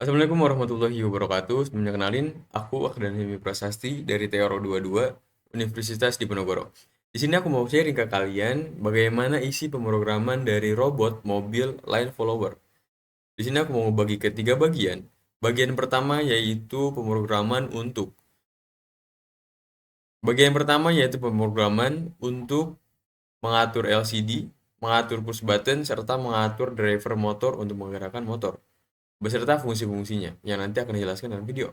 Assalamualaikum warahmatullahi wabarakatuh. Sebelumnya kenalin, aku Akademi Prasasti dari Teoro 22 Universitas Diponegoro. Di sini aku mau sharing ke kalian bagaimana isi pemrograman dari robot mobil line follower. Di sini aku mau bagi ke tiga bagian. Bagian pertama yaitu pemrograman untuk. Bagian pertama yaitu pemrograman untuk mengatur LCD, mengatur push button, serta mengatur driver motor untuk menggerakkan motor, beserta fungsi-fungsinya yang nanti akan dijelaskan dalam video.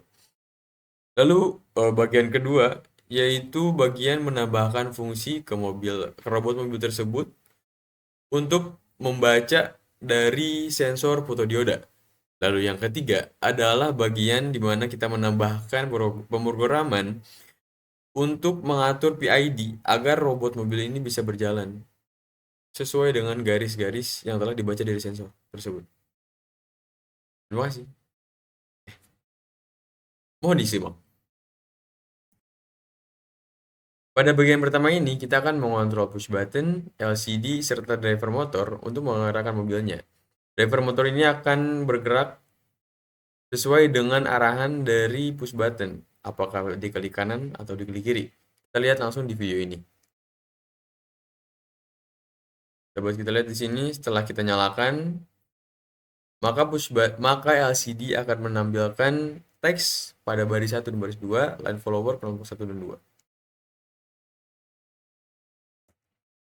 Lalu bagian kedua yaitu bagian menambahkan fungsi ke robot mobil tersebut untuk membaca dari sensor fotodioda. Lalu yang ketiga adalah bagian di mana kita menambahkan pemrograman untuk mengatur PID agar robot mobil ini bisa berjalan sesuai dengan garis-garis yang telah dibaca dari sensor tersebut. Terima kasih. Mohon disimak. Pada bagian pertama ini, kita akan mengontrol push button, LCD, serta driver motor untuk mengarahkan mobilnya. Driver motor ini akan bergerak sesuai dengan arahan dari push button, apakah di klik kanan atau di klik kiri. Kita lihat langsung di video ini. Dapat kita lihat di sini, setelah kita nyalakan, maka LCD akan menampilkan teks pada baris 1 dan baris 2, line follower kelompok 1 dan 2.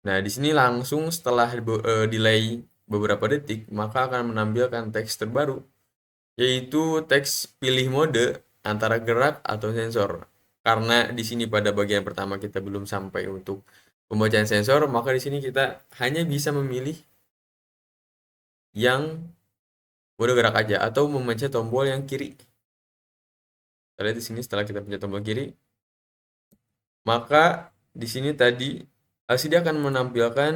Nah, di sini langsung setelah delay beberapa detik, maka akan menampilkan teks terbaru, yaitu teks pilih mode antara gerak atau sensor. Karena di sini pada bagian pertama kita belum sampai untuk pembacaan sensor, maka di sini kita hanya bisa memilih yang mode gerak aja atau memencet tombol yang kiri. Kita lihat di sini setelah kita pencet tombol kiri, maka di sini tadi LCD akan menampilkan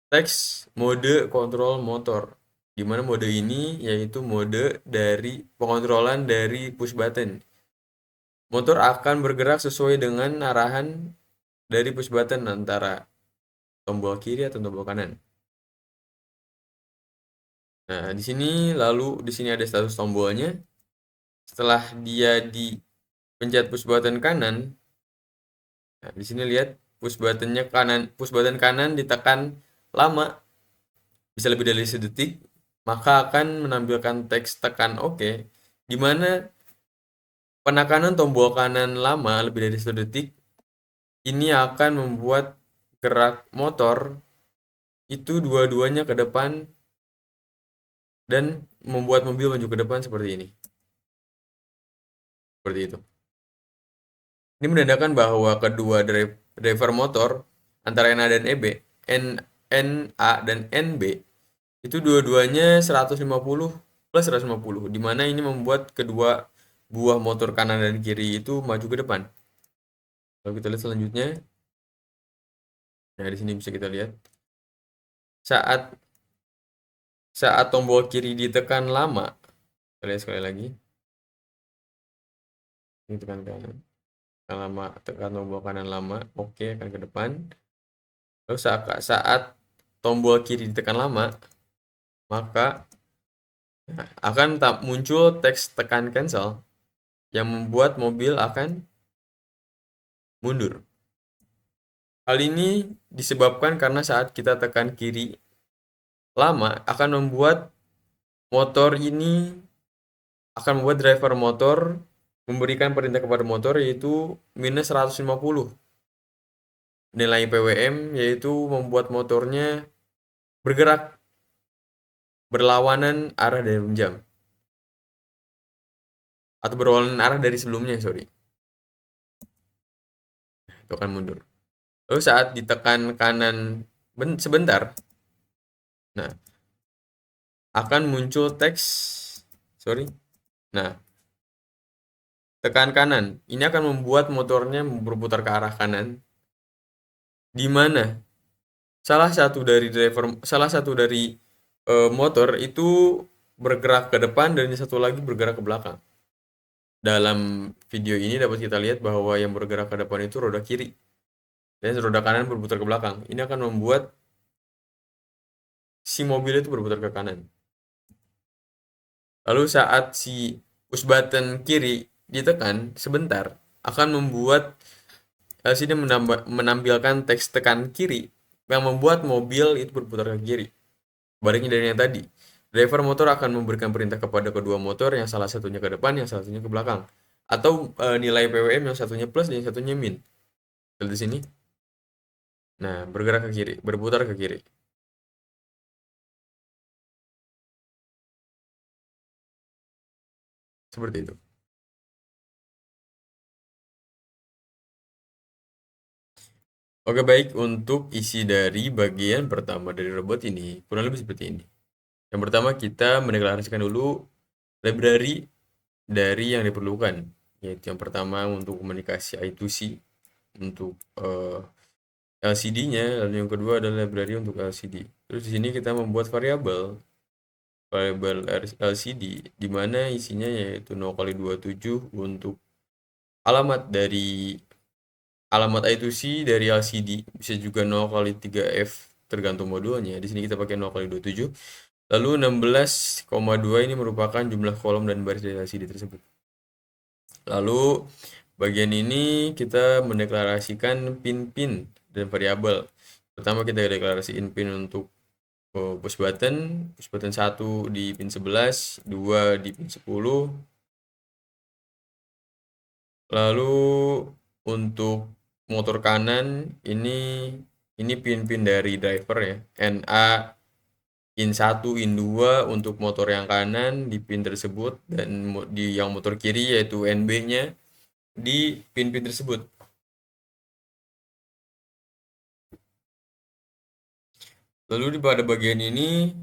teks mode kontrol motor, di mana mode ini yaitu mode dari pengontrolan dari push button. Motor akan bergerak sesuai dengan arahan dari push button antara tombol kiri atau tombol kanan. Nah, di sini di sini ada status tombolnya. Setelah dia dipencet push button kanan, nah, di sini lihat push button kanan ditekan lama, bisa lebih dari sedetik, maka akan menampilkan teks tekan OK, di mana penekanan tombol kanan lama lebih dari 1 detik ini akan membuat gerak motor itu dua-duanya ke depan dan membuat mobil maju ke depan seperti ini. Seperti itu. Ini menandakan bahwa kedua driver motor antara NA dan EB, NA dan NB itu dua-duanya 150 plus 150, di mana ini membuat kedua buah motor kanan dan kiri itu maju ke depan. Kalau kita lihat selanjutnya, nah di sini bisa kita lihat saat saat tombol kiri ditekan lama, kita lihat sekali lagi, ini tekan kanan, tekan lama, tekan tombol kanan lama, oke, akan ke depan. Lalu saat tombol kiri ditekan lama, maka akan muncul teks tekan cancel yang membuat mobil akan mundur. Hal ini disebabkan karena saat kita tekan kiri lama akan membuat motor ini akan membuat driver motor memberikan perintah kepada motor yaitu minus 150 nilai PWM, yaitu membuat motornya bergerak berlawanan arah dari jam atau berlawanan arah dari sebelumnya, sorry, itu akan mundur. Lalu saat ditekan kanan sebentar, nah akan muncul teks, sorry, nah tekan kanan ini akan membuat motornya berputar ke arah kanan, di mana salah satu dari motor itu bergerak ke depan dan yang satu lagi bergerak ke belakang. Dalam video ini dapat kita lihat bahwa yang bergerak ke depan itu roda kiri dan roda kanan berputar ke belakang. Ini akan membuat si mobil itu berputar ke kanan. Lalu saat si push button kiri ditekan sebentar, akan membuat LCD menampilkan teks tekan kiri yang membuat mobil itu berputar ke kiri. Baliknya dari yang tadi, driver motor akan memberikan perintah kepada kedua motor yang salah satunya ke depan, yang salah satunya ke belakang. Atau nilai PWM yang satunya plus dan yang satunya min. Lihat di sini. Nah, bergerak ke kiri, berputar ke kiri. Seperti itu. Oke, baik. Untuk isi dari bagian pertama dari robot ini, kurang lebih seperti ini. Yang pertama, kita mendeklarasikan dulu library dari yang diperlukan. Yaitu yang pertama untuk komunikasi I2C, untuk LCD-nya, lalu yang kedua adalah library untuk LCD. Terus di sini kita membuat variabel LCD, di mana isinya yaitu 0x27 untuk alamat dari alamat I2C dari LCD, bisa juga 0x3F tergantung modulnya. Di sini kita pakai 0x27. Lalu 16,2 ini merupakan jumlah kolom dan baris dari LCD tersebut. Lalu bagian ini kita mendeklarasikan pin-pin dan variabel. Pertama kita deklarasiin pin untuk push button 1 di pin 11, 2 di pin 10. Lalu untuk motor kanan ini pin-pin dari driver ya. NA in 1, in 2 untuk motor yang kanan di pin tersebut, dan di yang motor kiri yaitu NB-nya di pin-pin tersebut. Lalu pada bagian ini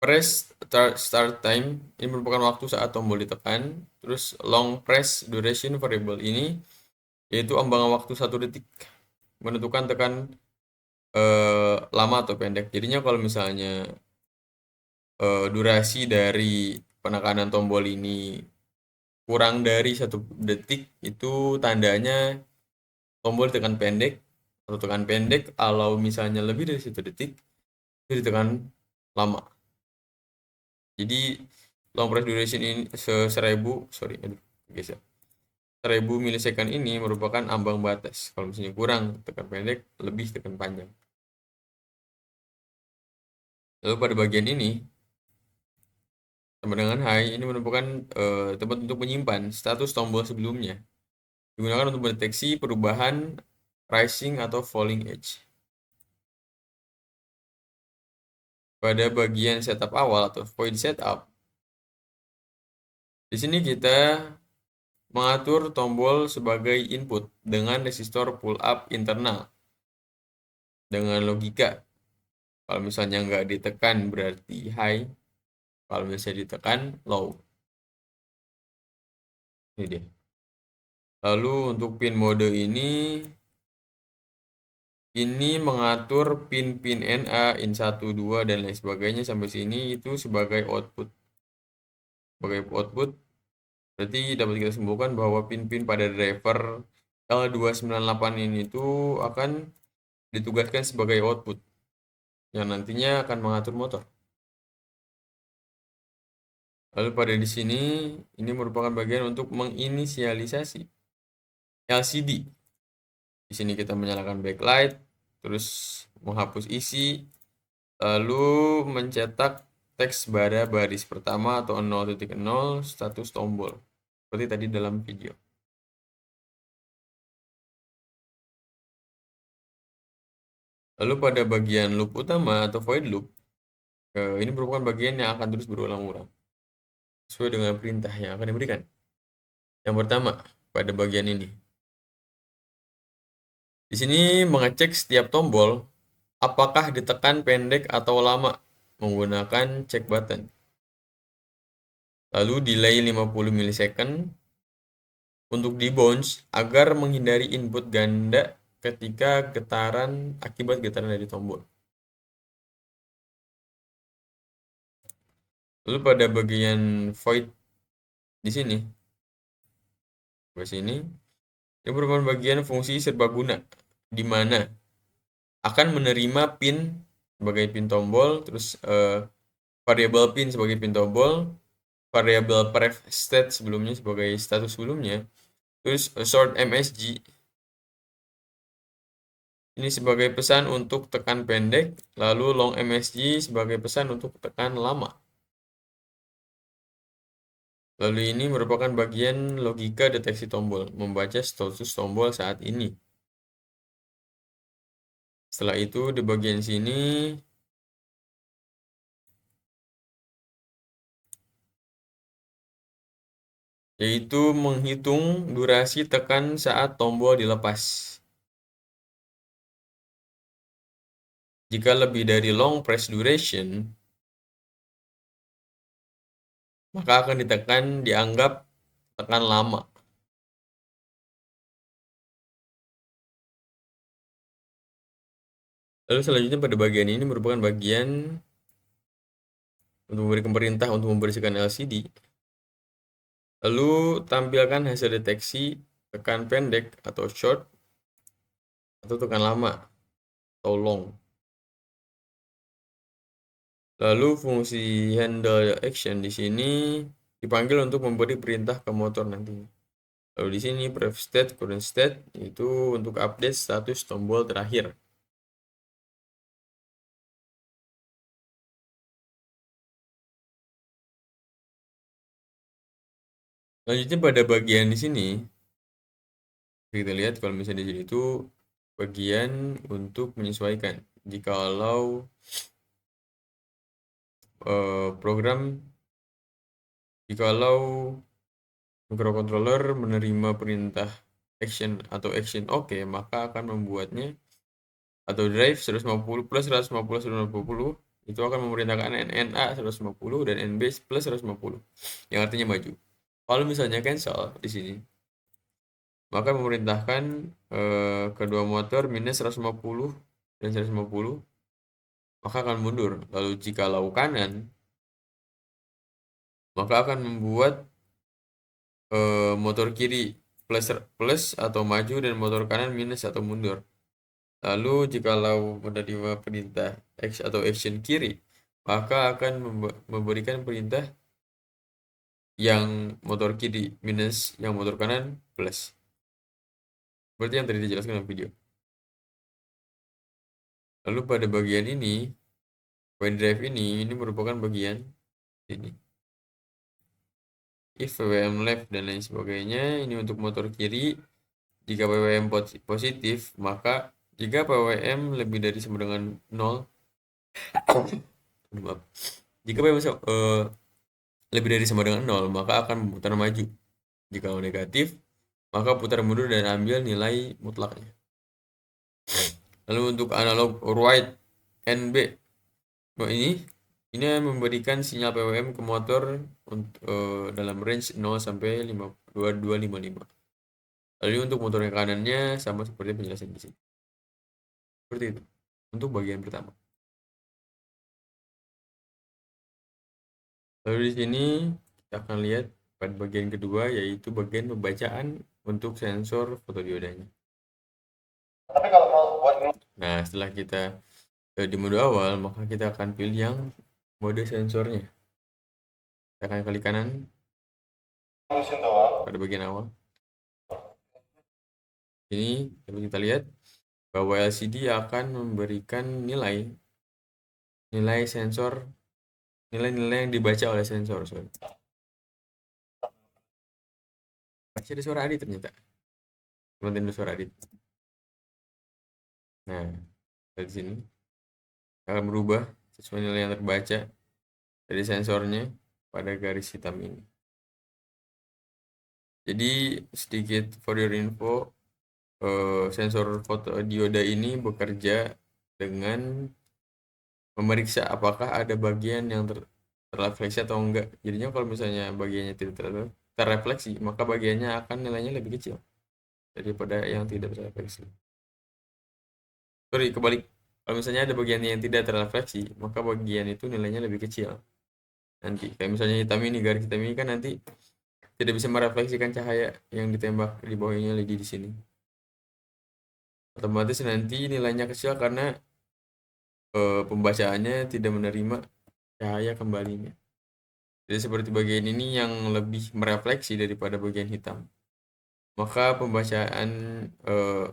press start time ini merupakan waktu saat tombol ditekan. Terus long press duration variable ini yaitu ambangan waktu 1 detik menentukan tekan lama atau pendek. Jadinya kalau misalnya durasi dari penekanan tombol ini kurang dari 1 detik, itu tandanya tombol ditekan pendek, atau tekan pendek kalau misalnya lebih dari 1 detik itu ditekan lama. Jadi long press duration ini 1000 milisecond ini merupakan ambang batas. Kalau misalnya kurang tekan pendek, lebih tekan panjang. Lalu pada bagian ini sama dengan high ini merupakan tempat untuk menyimpan status tombol sebelumnya. Digunakan untuk mendeteksi perubahan rising atau falling edge. Pada bagian setup awal atau void setup, di sini kita mengatur tombol sebagai input dengan resistor pull up internal dengan logika. Kalau misalnya nggak ditekan berarti high, kalau misalnya ditekan low. Ini dia. Lalu untuk pin mode ini mengatur pin-pin NA, in 1, 2, dan lain sebagainya sampai sini itu sebagai output. Sebagai output, berarti dapat kita simpulkan bahwa pin-pin pada driver L298 ini itu akan ditugaskan sebagai output yang nantinya akan mengatur motor. Lalu pada di sini ini merupakan bagian untuk menginisialisasi LCD. Di sini kita menyalakan backlight, terus menghapus isi, lalu mencetak teks pada baris pertama atau 0.0 status tombol. Seperti tadi dalam video. Lalu pada bagian loop utama atau void loop, ini merupakan bagian yang akan terus berulang-ulang sesuai dengan perintah yang akan diberikan. Yang pertama, pada bagian ini. Di sini mengecek setiap tombol apakah ditekan pendek atau lama menggunakan check button. Lalu delay 50 milisecond untuk debounce agar menghindari input ganda ketika getaran akibat getaran dari tombol. Lalu pada bagian void di sini, ini merupakan bagian fungsi serbaguna di mana akan menerima pin sebagai pin tombol, terus variable pin sebagai pin tombol, variable pref state sebelumnya sebagai status sebelumnya, terus short MSG ini sebagai pesan untuk tekan pendek, lalu long MSG sebagai pesan untuk tekan lama. Lalu ini merupakan bagian logika deteksi tombol, membaca status tombol saat ini. Setelah itu di bagian sini yaitu menghitung durasi tekan saat tombol dilepas. Jika lebih dari long press duration, maka akan ditekan dianggap tekan lama. Lalu selanjutnya pada bagian ini merupakan bagian untuk memberikan perintah untuk membersihkan LCD. Lalu tampilkan hasil deteksi tekan pendek atau short atau tekan lama atau long. Lalu fungsi handle action di sini dipanggil untuk memberi perintah ke motor nantinya. Lalu di sini pref state, current state itu untuk update status tombol terakhir. Selanjutnya pada bagian di sini kita lihat kalau misalnya di sini itu bagian untuk menyesuaikan. Jikalau program jikalau microcontroller menerima perintah action atau action oke, maka akan membuatnya atau drive 150 plus 150 150 itu akan memerintahkan NA 150 dan NB plus 150 yang artinya maju. Kalau misalnya cancel di sini, maka memerintahkan kedua motor minus 150 dan 150 maka akan mundur. Lalu jika lau kanan, maka akan membuat motor kiri plus atau maju dan motor kanan minus atau mundur. Lalu jikalau menerima perintah X atau action kiri, maka akan memberikan perintah yang motor kiri minus yang motor kanan plus. Seperti yang tadi dijelaskan dalam video. Lalu pada bagian ini, when drive ini merupakan bagian ini. If PWM left dan lain sebagainya, ini untuk motor kiri. Jika PWM positif, maka jika PWM lebih dari sama dengan 0, jika PWM lebih dari sama dengan 0, maka akan memutar maju. Jika negatif, maka putar mundur dan ambil nilai mutlaknya. Lalu untuk analog write NB, ini memberikan sinyal PWM ke motor dalam range 0 sampai 2255. Lalu untuk motor yang kanannya sama seperti penjelasan di sini. Seperti itu untuk bagian pertama. Lalu di sini kita akan lihat pada bagian kedua yaitu bagian pembacaan untuk sensor fotodiodanya. Nah, setelah kita di mode awal, maka kita akan pilih yang mode sensornya. Kita akan klik kanan pada bagian awal. Ini kalau kita lihat bahwa LCD akan memberikan nilai sensor, nilai-nilai yang dibaca oleh sensor. Baca ada suara Adit ternyata. Nonton dulu suara Adit. Nah, dari sini akan berubah sesuai nilai yang terbaca dari sensornya pada garis hitam ini. Jadi sedikit for your info, sensor fotodioda ini bekerja dengan memeriksa apakah ada bagian yang terrefleksi atau enggak. Jadinya kalau misalnya bagiannya tidak terrefleksi, maka bagiannya akan nilainya lebih kecil daripada yang tidak terrefleksi. Sorry, kebalik. Kalau misalnya ada bagian yang tidak terrefleksi, maka bagian itu nilainya lebih kecil. Nanti, kayak misalnya hitam ini, garis hitam ini kan nanti tidak bisa merefleksikan cahaya yang ditembak di bawahnya LED di sini. Otomatis nanti nilainya kecil karena pembacaannya tidak menerima cahaya kembalinya. Jadi seperti bagian ini yang lebih merefleksi daripada bagian hitam. Maka pembacaan eh,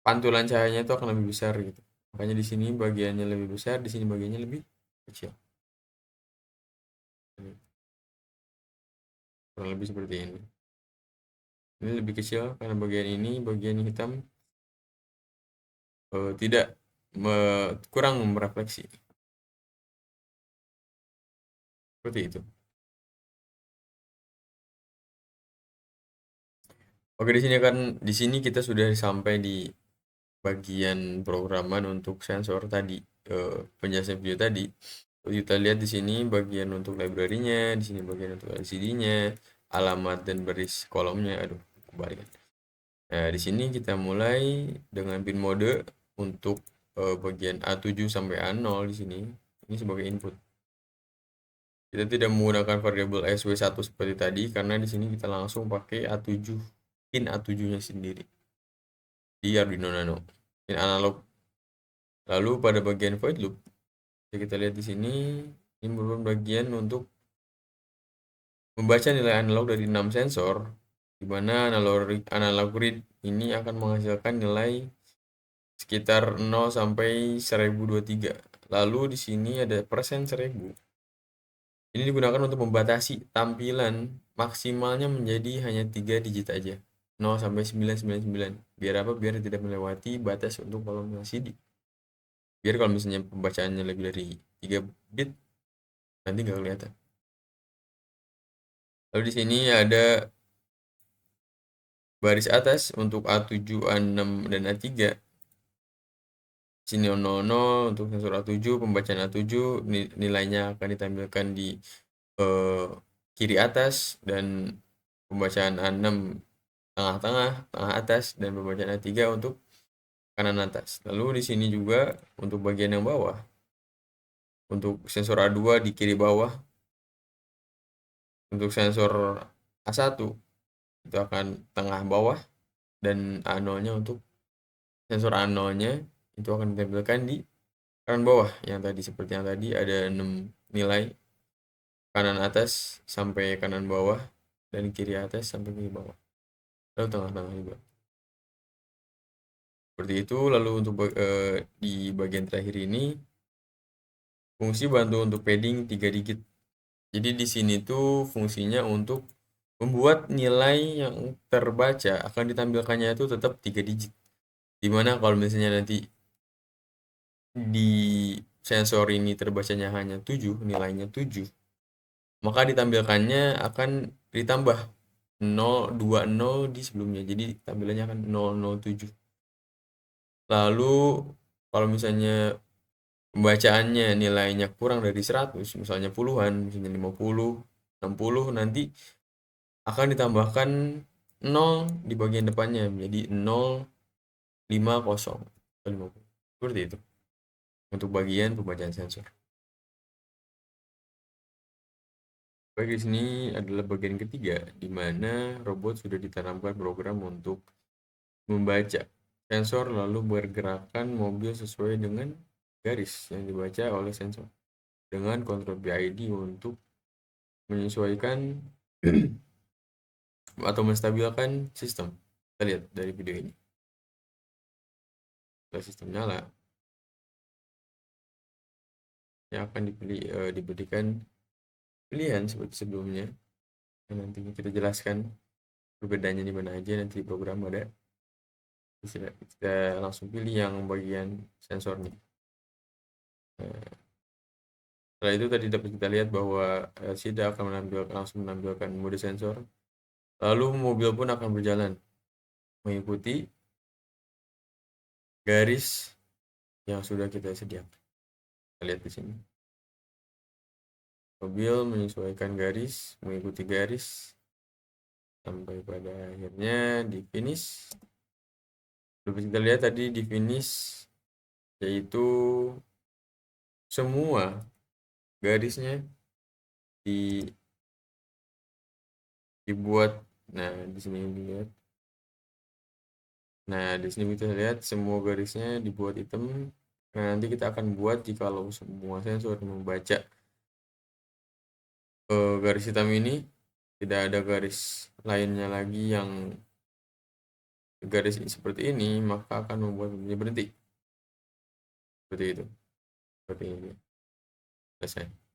pantulan cahayanya itu akan lebih besar gitu. Makanya di sini bagiannya lebih besar, di sini bagiannya lebih kecil. Kurang lebih seperti ini. Ini lebih kecil karena bagian ini, bagian hitam tidak kurang merefleksi. Seperti itu. Oke, di sini kita sudah sampai di bagian programan untuk sensor tadi, penjelasan video tadi. Kita lihat di sini bagian untuk library-nya, di sini bagian untuk LCD-nya, alamat dan baris kolomnya. Aduh, kebalik. Nah, di sini kita mulai dengan pin mode untuk bagian A7 sampai A0 di sini. Ini sebagai input. Kita tidak menggunakan variabel SW1 seperti tadi karena di sini kita langsung pakai A7, pin A7-nya sendiri di Arduino Nano, pin analog. Lalu pada bagian void loop, kita lihat di sini, ini merupakan bagian untuk membaca nilai analog dari 6 sensor, di mana analog read ini akan menghasilkan nilai sekitar 0 sampai 1023. Lalu di sini ada persen 1000. Ini digunakan untuk membatasi tampilan maksimalnya menjadi hanya 3 digit aja. 0 sampai 999. Biar apa? Biar tidak melewati batas untuk kolom LCD. Biar kalau misalnya pembacaannya lebih dari 3 bit, nanti nggak kelihatan. Lalu di sini ada baris atas untuk A7, A6, dan A3. Sini 00 untuk sensor A7, pembacaan A7 nilainya akan ditampilkan di kiri atas, dan pembacaan A6 tengah-tengah, tengah atas, dan pembacaan A3 untuk kanan atas. Lalu di sini juga untuk bagian yang bawah, untuk sensor A2 di kiri bawah, untuk sensor A1 itu akan tengah bawah, dan A0-nya untuk sensor A0-nya itu akan ditampilkan di kanan bawah. Yang tadi seperti yang tadi ada 6 nilai, kanan atas sampai kanan bawah, dan kiri atas sampai kiri bawah, lalu tengah-tengah juga seperti itu. Lalu untuk di bagian terakhir ini, fungsi bantu untuk padding 3 digit. Jadi di sini tuh fungsinya untuk membuat nilai yang terbaca akan ditampilkannya itu tetap 3 digit. Dimana kalau misalnya nanti di sensor ini terbacanya hanya 7, nilainya 7, maka ditampilkannya akan ditambah 020 di sebelumnya. Jadi tampilannya akan 007. Lalu kalau misalnya pembacaannya nilainya kurang dari 100, misalnya puluhan, misalnya 50, 60, nanti akan ditambahkan 0 di bagian depannya menjadi 050 atau 50. Seperti itu untuk bagian pembacaan sensor. Baik, di sini adalah bagian ketiga di mana robot sudah ditanamkan program untuk membaca sensor lalu bergerakan mobil sesuai dengan garis yang dibaca oleh sensor dengan kontrol BID untuk menyesuaikan atau menstabilkan sistem. Kita lihat dari video ini. Setelah sistem nyala, yang akan diberikan pilihan seperti sebelumnya. Dan nanti kita jelaskan perbedaannya di mana aja, nanti di program ada. Kita langsung pilih yang bagian sensornya. Setelah itu tadi dapat kita lihat bahwa LCD akan langsung menampilkan mode sensor. Lalu mobil pun akan berjalan mengikuti garis yang sudah kita sediakan. Kita lihat di sini. Mobil menyesuaikan garis, mengikuti garis sampai pada akhirnya di finish. Dapat kita lihat tadi di finish, yaitu semua garisnya dibuat. Nah, di sini dilihat. Nah, di sini bisa lihat semua garisnya dibuat hitam Nah, nanti kita akan buat jikalau semua sensor membaca garis hitam ini, tidak ada garis lainnya lagi yang garis seperti ini, maka akan membuat bunyi berhenti. Seperti itu. Seperti ini. Selesai.